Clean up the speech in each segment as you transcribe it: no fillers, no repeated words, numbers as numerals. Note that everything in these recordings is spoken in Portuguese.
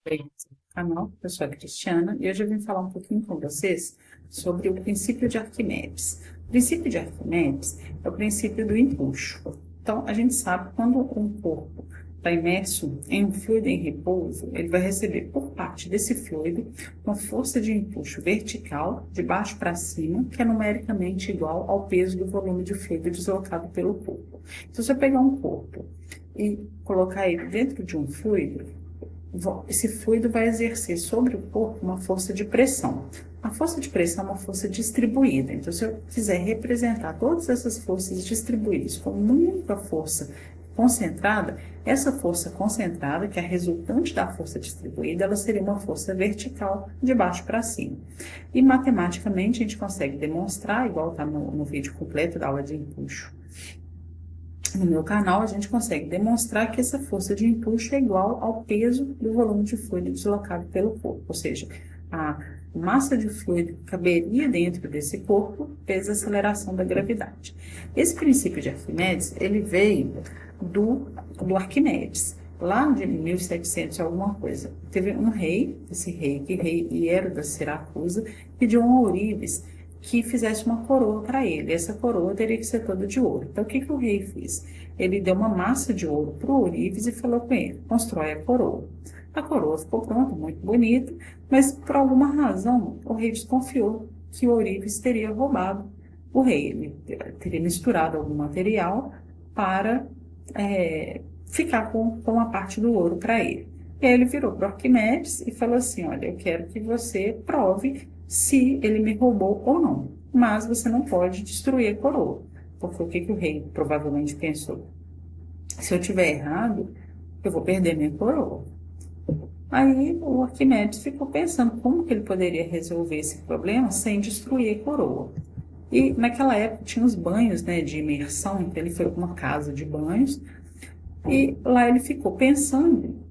Bem-vindos ao canal, eu sou a Cristiana e hoje eu vim falar um pouquinho com vocês sobre o princípio de Arquimedes. O princípio de Arquimedes é o princípio do empuxo. Então, a gente sabe que quando um corpo está imerso em um fluido em repouso, ele vai receber por parte desse fluido uma força de empuxo vertical, de baixo para cima, que é numericamente igual ao peso do volume de fluido deslocado pelo corpo. Então, se eu pegar um corpo e colocar ele dentro de um fluido, esse fluido vai exercer sobre o corpo uma força de pressão. A força de pressão é uma força distribuída. Então, se eu quiser representar todas essas forças distribuídas com muita força concentrada, essa força concentrada, que é a resultante da força distribuída, ela seria uma força vertical, de baixo para cima. E matematicamente a gente consegue demonstrar, igual está no vídeo completo da aula de empuxo, no meu canal, a gente consegue demonstrar que essa força de empuxo é igual ao peso do volume de fluido deslocado pelo corpo, ou seja, a massa de fluido que caberia dentro desse corpo vezes a aceleração da gravidade. Esse princípio de Arquimedes, ele veio do Arquimedes, lá de 1700 alguma coisa. Teve um rei, esse rei, que rei Hiero da Siracusa, pediu a Ourives que fizesse uma coroa para ele. Essa coroa teria que ser toda de ouro. Então, o que o rei fez? Ele deu uma massa de ouro para o Ourives e falou com ele: constrói a coroa. A coroa ficou pronta, muito bonita, mas por alguma razão o rei desconfiou que o Ourives teria roubado o rei. Ele teria misturado algum material para ficar com a parte do ouro para ele. E aí ele virou para Arquimedes e falou assim: olha, eu quero que você prove se ele me roubou ou não, mas você não pode destruir a coroa, porque o que o rei provavelmente pensou? Se eu tiver errado, eu vou perder minha coroa. Aí o Arquimedes ficou pensando como que ele poderia resolver esse problema sem destruir a coroa. E naquela época tinha os banhos, né, de imersão, então ele foi para uma casa de banhos e lá ele ficou pensando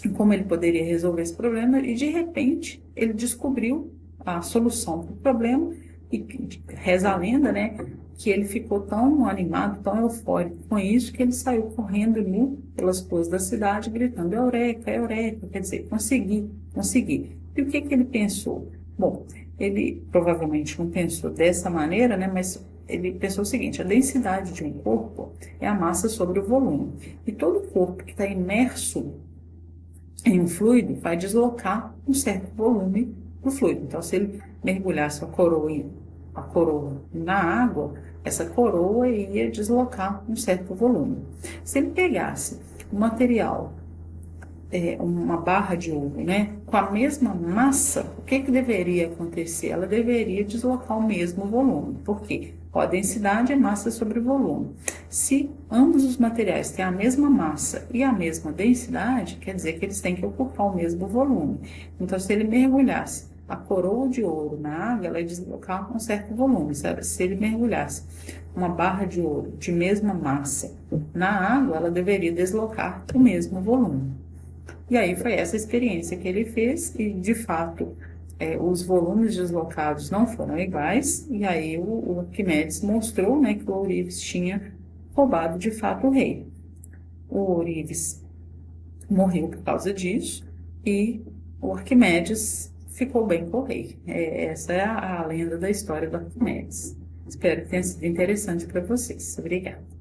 como ele poderia resolver esse problema, e de repente ele descobriu a solução para o problema, e reza a lenda, né, que ele ficou tão animado, tão eufórico com isso, que ele saiu correndo nu pelas ruas da cidade, gritando: Eureka, Eureka, quer dizer, consegui, consegui. E o que ele pensou? Bom, ele provavelmente não pensou dessa maneira, né, mas ele pensou o seguinte: a densidade de um corpo é a massa sobre o volume, e todo corpo que está imerso em um fluido vai deslocar um certo volume do fluido. Então, se ele mergulhasse a coroa na água, essa coroa ia deslocar um certo volume. Se ele pegasse um material, uma barra de ouro, né, com a mesma massa, o que deveria acontecer? Ela deveria deslocar o mesmo volume. Por quê? A densidade é massa sobre volume. Se ambos os materiais têm a mesma massa e a mesma densidade, quer dizer que eles têm que ocupar o mesmo volume. Então, se ele mergulhasse a coroa de ouro na água, ela ia deslocar um certo volume. Sabe? Se ele mergulhasse uma barra de ouro de mesma massa na água, ela deveria deslocar o mesmo volume. E aí foi essa experiência que ele fez e, de fato, os volumes deslocados não foram iguais, e aí o Arquimedes mostrou, né, que o Ourives tinha roubado de fato o rei. O Ourives morreu por causa disso e o Arquimedes ficou bem com o rei. Essa é a lenda da história do Arquimedes. Espero que tenha sido interessante para vocês. Obrigada.